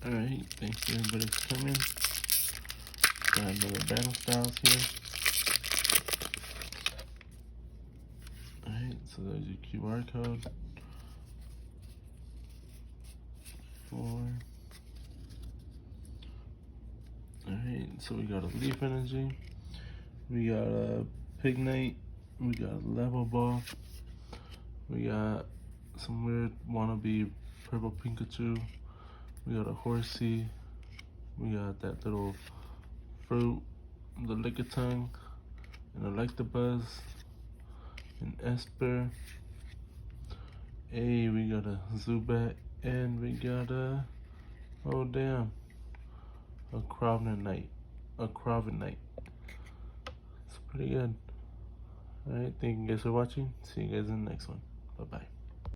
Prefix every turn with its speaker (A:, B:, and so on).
A: Alright, thanks everybody for coming. Got another battle styles here. Alright, so there's your QR code. 4. Alright, so we got a Leaf Energy. We got a Pignite. We got a Level Ball. We got some weird wannabe purple Pikachu. We got a Horsey. We got that little fruit, the Lickitung, and Electabuzz, and Esper. Hey, we got a Zubat, and we got a, oh damn, a Crovenite. It's pretty good. Alright, thank you guys for watching. See you guys in the next one. Bye-bye.